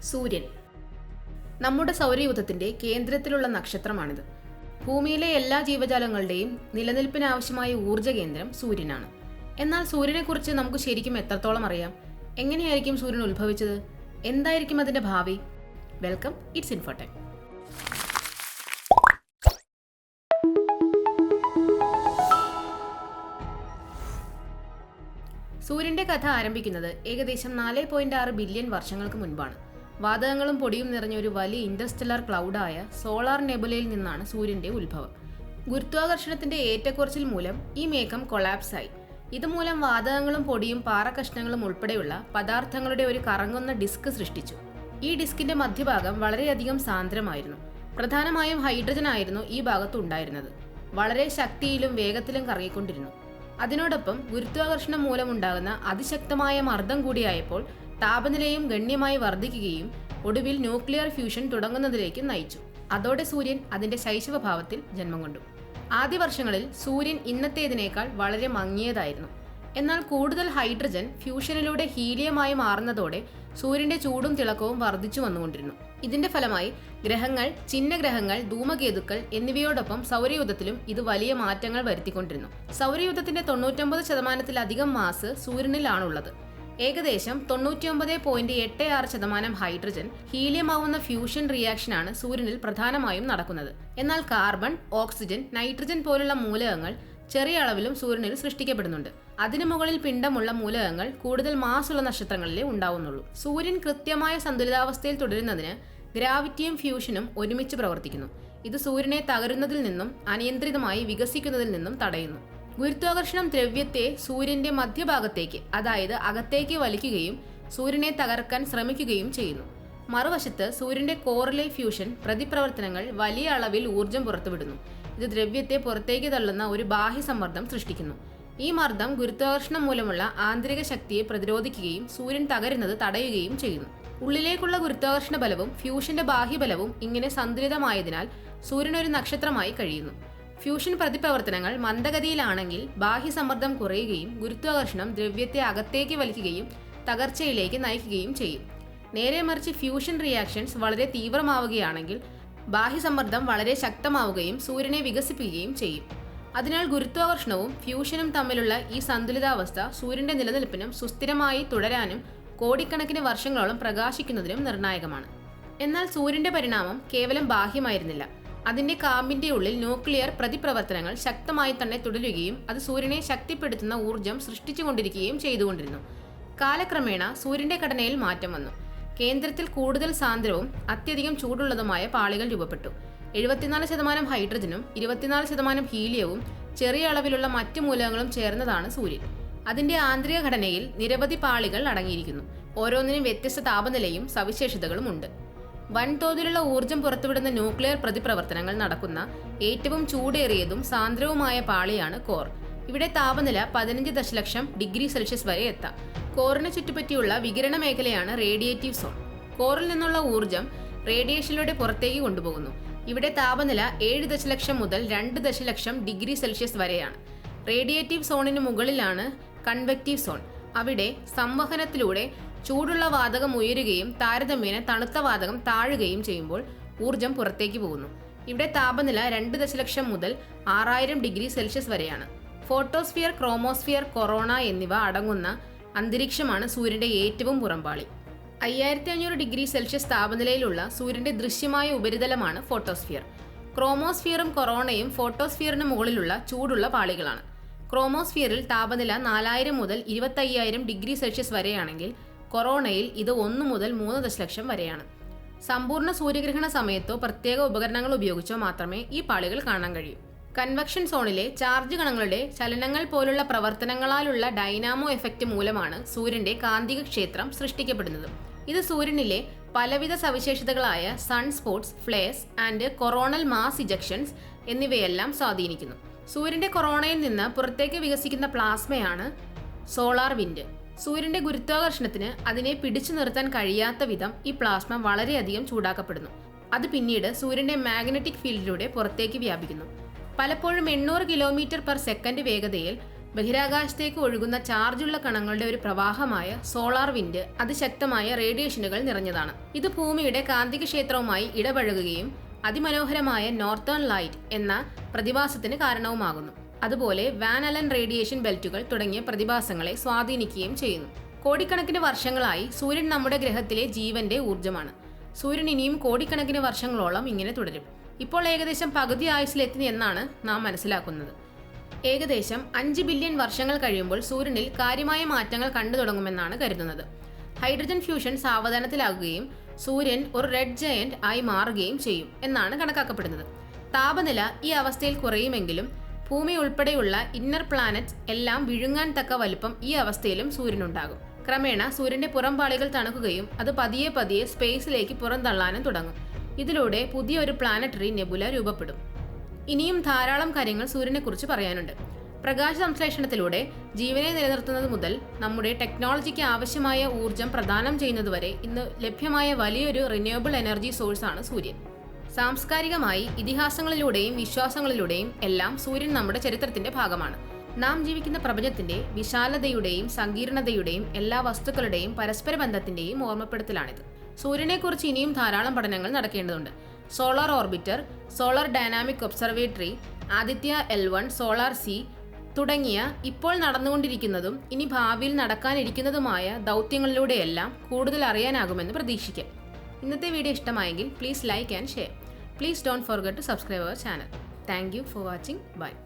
സൂര്യൻ നമ്മുടെ സൗരയൂഥത്തിന്റെ കേന്ദ്രത്തിലുള്ള നക്ഷത്രമാണിത്. ഭൂമിയിലെ എല്ലാ ജീവജാലങ്ങളുടെയും നിലനിൽപ്പിനാവശ്യമായ ഊർജ്ജ കേന്ദ്രം സൂര്യനാണ്. എന്നാൽ സൂര്യനെക്കുറിച്ച് നമുക്ക് ശരിക്കും എത്രത്തോളം അറിയാം? എങ്ങനെയായിരിക്കും സൂര്യൻ ഉത്ഭവിച്ചത്? എന്തായിരിക്കും അതിന്റെ ഭാവി? Welcome, it's Infotech. സൂര്യന്റെ കഥ ആരംഭിക്കുന്നത് ഏകദേശം 4.6 ബില്യൺ വർഷങ്ങൾക്ക് മുൻപാണ്. വാതകങ്ങളും പൊടിയും നിറഞ്ഞ ഒരു വലിയ ഇന്റർസ്റ്റെല്ലാർ ക്ലൗഡായ സോളാർ നെബുലയിൽ നിന്നാണ് സൂര്യന്റെ ഉത്ഭവം. ഗുരുത്വാകർഷണത്തിന്റെ ഏറ്റക്കുറച്ചിൽ മൂലം ഈ മേഘം കൊളാപ്സായി. ഇതുമൂലം വാതകങ്ങളും പൊടിയും പാറക്കഷ്ണങ്ങളും ഉൾപ്പെടെയുള്ള പദാർത്ഥങ്ങളുടെ ഒരു കറങ്ങുന്ന ഡിസ്ക് സൃഷ്ടിച്ചു. ഈ ഡിസ്കിന്റെ മധ്യഭാഗം വളരെയധികം സാന്ദ്രമായിരുന്നു. പ്രധാനമായും ഹൈഡ്രജൻ ആയിരുന്നു ഈ ഭാഗത്ത് ഉണ്ടായിരുന്നത്. വളരെ ശക്തിയിലും വേഗത്തിലും കറങ്ങിക്കൊണ്ടിരുന്നു. അതിനോടൊപ്പം ഗുരുത്വാകർഷണം മൂലമുണ്ടാകുന്ന അതിശക്തമായ മർദ്ദം കൂടിയായപ്പോൾ താപനിലയും ഗണ്യമായി വർദ്ധിക്കുകയും ഒടുവിൽ ന്യൂക്ലിയർ ഫ്യൂഷൻ തുടങ്ങുന്നതിലേക്ക് നയിച്ചു. അതോടെ സൂര്യൻ അതിന്റെ ശൈശവഭാവത്തിൽ ജന്മം കൊണ്ടു. ആദ്യ വർഷങ്ങളിൽ സൂര്യൻ ഇന്നത്തേതിനേക്കാൾ വളരെ മങ്ങിയതായിരുന്നു. എന്നാൽ കൂടുതൽ ഹൈഡ്രജൻ ഫ്യൂഷനിലൂടെ ഹീലിയമായി മാറുന്നതോടെ സൂര്യന്റെ ചൂടും തിളക്കവും വർദ്ധിച്ചു വന്നുകൊണ്ടിരുന്നു. ഇതിന്റെ ഫലമായി ഗ്രഹങ്ങൾ, ചിഹ്നഗ്രഹങ്ങൾ, ധൂമകേതുക്കൾ എന്നിവയോടൊപ്പം സൗരയൂഥത്തിലും ഇത് വലിയ മാറ്റങ്ങൾ വരുത്തിക്കൊണ്ടിരുന്നു. സൗരയൂഥത്തിന്റെ 99% മാസ് സൂര്യനിലാണുള്ളത്. ഏകദേശം 99.86% ഹൈഡ്രജൻ ഹീലിയമാവുന്ന ഫ്യൂഷൻ റിയാക്ഷനാണ് സൂര്യനിൽ പ്രധാനമായും നടക്കുന്നത്. എന്നാൽ കാർബൺ, ഓക്സിജൻ, നൈട്രജൻ പോലുള്ള മൂലകങ്ങൾ ചെറിയ അളവിലും സൂര്യനിൽ സൃഷ്ടിക്കപ്പെടുന്നുണ്ട്. അതിനു മുകളിൽ പിണ്ഡമുള്ള മൂലകങ്ങൾ കൂടുതൽ മാസുള്ള നക്ഷത്രങ്ങളിലേ ഉണ്ടാവുന്നുള്ളൂ. സൂര്യൻ കൃത്യമായ സന്തുലിതാവസ്ഥയിൽ തുടരുന്നതിന് ഗ്രാവിറ്റിയും ഫ്യൂഷനും ഒരുമിച്ച് പ്രവർത്തിക്കുന്നു. ഇത് സൂര്യനെ തകരുന്നതിൽ നിന്നും അനിയന്ത്രിതമായി വികസിക്കുന്നതിൽ നിന്നും തടയുന്നു. ഗുരുത്വാകർഷണം ദ്രവ്യത്തെ സൂര്യന്റെ മധ്യഭാഗത്തേക്ക്, അതായത് അകത്തേക്ക് വലിക്കുകയും സൂര്യനെ തകർക്കാൻ ശ്രമിക്കുകയും ചെയ്യുന്നു. മറുവശത്ത് സൂര്യന്റെ കോറിലെ ഫ്യൂഷൻ പ്രതിപ്രവർത്തനങ്ങൾ വലിയ അളവിൽ ഊർജം പുറത്തുവിടുന്നു. ഇത് ദ്രവ്യത്തെ പുറത്തേക്ക് തള്ളുന്ന ഒരു ബാഹ്യസമ്മർദ്ദം സൃഷ്ടിക്കുന്നു. ഈ മർദ്ദം ഗുരുത്വാകർഷണം മൂലമുള്ള ആന്തരിക ശക്തിയെ പ്രതിരോധിക്കുകയും സൂര്യൻ തകരുന്നത് തടയുകയും ചെയ്യുന്നു. ഉള്ളിലേക്കുള്ള ഗുരുത്വാകർഷണ ബലവും ഫ്യൂഷന്റെ ബാഹ്യബലവും ഇങ്ങനെ സന്തുലിതമായതിനാൽ സൂര്യൻ ഒരു നക്ഷത്രമായി കഴിയുന്നു. ഫ്യൂഷൻ പ്രതിപ്രവർത്തനങ്ങൾ മന്ദഗതിയിലാണെങ്കിൽ ബാഹ്യസമ്മർദ്ദം കുറയുകയും ഗുരുത്വാകർഷണം ദ്രവ്യത്തെ അകത്തേക്ക് വലിക്കുകയും തകർച്ചയിലേക്ക് നയിക്കുകയും ചെയ്യും. നേരെ മറിച്ച് ഫ്യൂഷൻ റിയാക്ഷൻസ് വളരെ തീവ്രമാവുകയാണെങ്കിൽ ബാഹ്യസമ്മർദ്ദം വളരെ ശക്തമാവുകയും സൂര്യനെ വികസിപ്പിക്കുകയും ചെയ്യും. അതിനാൽ ഗുരുത്വാകർഷണവും ഫ്യൂഷനും തമ്മിലുള്ള ഈ സന്തുലിതാവസ്ഥ സൂര്യന്റെ നിലനിൽപ്പിനും സുസ്ഥിരമായി തുടരാനും കോടിക്കണക്കിന് വർഷങ്ങളോളം പ്രകാശിക്കുന്നതിനും നിർണായകമാണ്. എന്നാൽ സൂര്യന്റെ പരിണാമം കേവലം ബാഹ്യമായിരുന്നില്ല. അതിന്റെ കാമ്പിന്റെ ഉള്ളിൽ ന്യൂക്ലിയർ പ്രതിപ്രവർത്തനങ്ങൾ ശക്തമായി തന്നെ തുടരുകയും അത് സൂര്യനെ ശക്തിപ്പെടുത്തുന്ന ഊർജം സൃഷ്ടിച്ചുകൊണ്ടിരിക്കുകയും ചെയ്തുകൊണ്ടിരുന്നു. കാലക്രമേണ സൂര്യന്റെ ഘടനയിൽ മാറ്റം വന്നു. കേന്ദ്രത്തിൽ കൂടുതൽ സാന്ദ്രവും അത്യധികം ചൂടുള്ളതുമായ പാളികൾ രൂപപ്പെട്ടു. 74% ഹൈഡ്രജനും 24% ഹീലിയവും ചെറിയ അളവിലുള്ള മറ്റു മൂലകങ്ങളും ചേർന്നതാണ് സൂര്യൻ. അതിന്റെ ആന്തരിക ഘടനയിൽ നിരവധി പാളികൾ അടങ്ങിയിരിക്കുന്നു. ഓരോന്നിനും വ്യത്യസ്ത താപനിലയും സവിശേഷതകളും ഉണ്ട്. വൻതോതിലുള്ള ഊർജം പുറത്തുവിടുന്ന ന്യൂക്ലിയർ പ്രതിപ്രവർത്തനങ്ങൾ നടക്കുന്ന ഏറ്റവും ചൂടേറിയതും സാന്ദ്രവുമായ പാളിയാണ് കോർ. ഇവിടെ താപനില 15 ദശലക്ഷം ഡിഗ്രി സെൽഷ്യസ് വരെ എത്താം. കോറിനെ ചുറ്റുപറ്റിയുള്ള വികിരണ മേഖലയാണ് റേഡിയേറ്റീവ് സോൺ. കോറിൽ നിന്നുള്ള ഊർജം റേഡിയേഷനിലൂടെ പുറത്തേക്ക് കൊണ്ടുപോകുന്നു. ഇവിടെ താപനില 7 ദശലക്ഷം മുതൽ 2 ദശലക്ഷം ഡിഗ്രി സെൽഷ്യസ് വരെയാണ്. റേഡിയേറ്റീവ് സോണിന് മുകളിലാണ് കൺവെക്റ്റീവ് സോൺ. അവിടെ സംവഹനത്തിലൂടെ ചൂടുള്ള വാതകം ഉയരുകയും താരതമ്യേന തണുത്ത വാതകം താഴുകയും ചെയ്യുമ്പോൾ ഊർജം പുറത്തേക്ക് പോകുന്നു. ഇവിടെ താപനില 2 ദശലക്ഷം മുതൽ 6000 ഡിഗ്രി സെൽഷ്യസ് വരെയാണ്. ഫോട്ടോസ്ഫിയർ, ക്രോമോസ്ഫിയർ, കൊറോണ എന്നിവ അടങ്ങുന്ന അന്തരീക്ഷമാണ് സൂര്യന്റെ ഏറ്റവും പുറംപാളി. 5500 ഡിഗ്രി സെൽഷ്യസ് താപനിലയിലുള്ള സൂര്യന്റെ ദൃശ്യമായ ഉപരിതലമാണ് ഫോട്ടോസ്ഫിയർ. ക്രോമോസ്ഫിയറും കൊറോണയും ഫോട്ടോസ്ഫിയറിന് മുകളിലുള്ള ചൂടുള്ള പാളികളാണ്. ക്രോമോസ്ഫിയറിൽ താപനില 4000 മുതൽ 25000 ഡിഗ്രി സെൽഷ്യസ് വരെയാണെങ്കിൽ കൊറോണയിൽ ഇത് 1 മുതൽ 3 ദശലക്ഷം വരെയാണ്. സമ്പൂർണ്ണ സൂര്യഗ്രഹണ സമയത്തോ പ്രത്യേക ഉപകരണങ്ങൾ ഉപയോഗിച്ചോ മാത്രമേ ഈ പാളികൾ കാണാൻ കഴിയൂ. കൺവെക്ഷൻ സോണിലെ ചാർജ് കണങ്ങളുടെ ചലനങ്ങൾ പോലുള്ള പ്രവർത്തനങ്ങളാലുള്ള ഡൈനാമോ എഫക്റ്റ് മൂലമാണ് സൂര്യന്റെ കാന്തിക ക്ഷേത്രം സൃഷ്ടിക്കപ്പെടുന്നത്. ഇത് സൂര്യനിലെ പലവിധ സവിശേഷതകളായ sunspots, flares and coronal mass ejections എന്നിവയെല്ലാം സ്വാധീനിക്കുന്നു. സൂര്യന്റെ കൊറോണയിൽ നിന്ന് പുറത്തേക്ക് വികസിക്കുന്ന പ്ലാസ്മയാണ് സോളാർ വിൻഡ്. സൂര്യന്റെ ഗുരുത്വാകർഷണത്തിന് അതിനെ പിടിച്ചു നിർത്താൻ കഴിയാത്ത വിധം ഈ പ്ലാസ്മ വളരെയധികം ചൂടാക്കപ്പെടുന്നു. അത് പിന്നീട് സൂര്യന്റെ മാഗ്നറ്റിക് ഫീൽഡിലൂടെ പുറത്തേക്ക് വ്യാപിക്കുന്നു. പലപ്പോഴും 800 കിലോമീറ്റർ പെർ സെക്കൻഡ് വേഗതയിൽ ബഹിരാകാശത്തേക്ക് ഒഴുകുന്ന ചാർജുള്ള കണങ്ങളുടെ ഒരു പ്രവാഹമായ സോളാർ വിൻഡ് അതിശക്തമായ റേഡിയേഷനുകൾ നിറഞ്ഞതാണ്. ഇത് ഭൂമിയുടെ കാന്തിക ക്ഷേത്രവുമായി ഇടപഴകുകയും അതിമനോഹരമായ നോർത്തേൺ ലൈറ്റ് എന്ന പ്രതിഭാസത്തിന് കാരണവുമാകുന്നു. അതുപോലെ വാൻ അലൻ റേഡിയേഷൻ ബെൽറ്റുകൾ തുടങ്ങിയ പ്രതിഭാസങ്ങളെ സ്വാധീനിക്കുകയും ചെയ്യുന്നു. കോടിക്കണക്കിന് വർഷങ്ങളായി സൂര്യൻ നമ്മുടെ ഗ്രഹത്തിലെ ജീവന്റെ ഊർജ്ജമാണ്. സൂര്യൻ ഇനിയും കോടിക്കണക്കിന് വർഷങ്ങളോളം ഇങ്ങനെ തുടരും. ഇപ്പോൾ ഏകദേശം പകുതി ആയുസ്സിലെത്തി എന്നാണ് നാം മനസ്സിലാക്കുന്നത്. ഏകദേശം 5 ബില്യൺ വർഷങ്ങൾ കഴിയുമ്പോൾ സൂര്യനിൽ കാര്യമായ മാറ്റങ്ങൾ കണ്ടു തുടങ്ങുമെന്നാണ് കരുതുന്നത്. ഹൈഡ്രജൻ ഫ്യൂഷൻ സാവധാനത്തിലാകുകയും സൂര്യൻ ഒരു റെഡ് ജയന്റ് ആയി മാറുകയും ചെയ്യും എന്നാണ് കണക്കാക്കപ്പെടുന്നത്. താപനില ഈ അവസ്ഥയിൽ കുറയുമെങ്കിലും ഭൂമി ഉൾപ്പെടെയുള്ള ഇന്നർ പ്ലാനറ്റ്സ് എല്ലാം വിഴുങ്ങാൻ തക്ക വലുപ്പം ഈ അവസ്ഥയിലും സൂര്യനുണ്ടാകും. ക്രമേണ സൂര്യന്റെ പുറംപാളികൾ തണുക്കുകയും അത് പതിയെ പതിയെ സ്പേസിലേക്ക് പുറന്തള്ളാനും തുടങ്ങും. ഇതിലൂടെ പുതിയൊരു പ്ലാനറ്ററി നെബുല രൂപപ്പെടും. ഇനിയും ധാരാളം കാര്യങ്ങൾ സൂര്യനെക്കുറിച്ച് പറയാനുണ്ട്. പ്രകാശ സംശ്ലേഷണത്തിലൂടെ ജീവനെ നിലനിർത്തുന്നത് മുതൽ നമ്മുടെ ടെക്നോളജിക്ക് ആവശ്യമായ ഊർജം പ്രദാനം ചെയ്യുന്നതുവരെ ഇന്ന് ലഭ്യമായ വലിയൊരു റിന്യൂവബിൾ എനർജി സോഴ്സാണ് സൂര്യൻ. സാംസ്കാരികമായി ഇതിഹാസങ്ങളിലൂടെയും വിശ്വാസങ്ങളിലൂടെയും എല്ലാം സൂര്യൻ നമ്മുടെ ചരിത്രത്തിന്റെ ഭാഗമാണ്. നാം ജീവിക്കുന്ന പ്രപഞ്ചത്തിന്റെ വിശാലതയുടെയും സങ്കീർണതയുടെയും എല്ലാ വസ്തുക്കളുടെയും പരസ്പര ബന്ധത്തിന്റെയും ഓർമ്മപ്പെടുത്തലാണിത്. സൂര്യനെക്കുറിച്ച് ഇനിയും ധാരാളം പഠനങ്ങൾ നടക്കേണ്ടതുണ്ട്. Solar Orbiter, Solar Dynamic Observatory, Aditya L1, Solar C തുടങ്ങിയ ഇപ്പോൾ നടന്നുകൊണ്ടിരിക്കുന്നതും ഇനി ഭാവിയിൽ നടക്കാനിരിക്കുന്നതുമായ ദൗത്യങ്ങളിലൂടെയെല്ലാം കൂടുതൽ അറിയാനാകുമെന്ന് പ്രതീക്ഷിക്കാം. ഇന്നത്തെ വീഡിയോ ഇഷ്ടമായെങ്കിൽ please like and share. Please don't forget to subscribe our channel. Thank you for watching. Bye.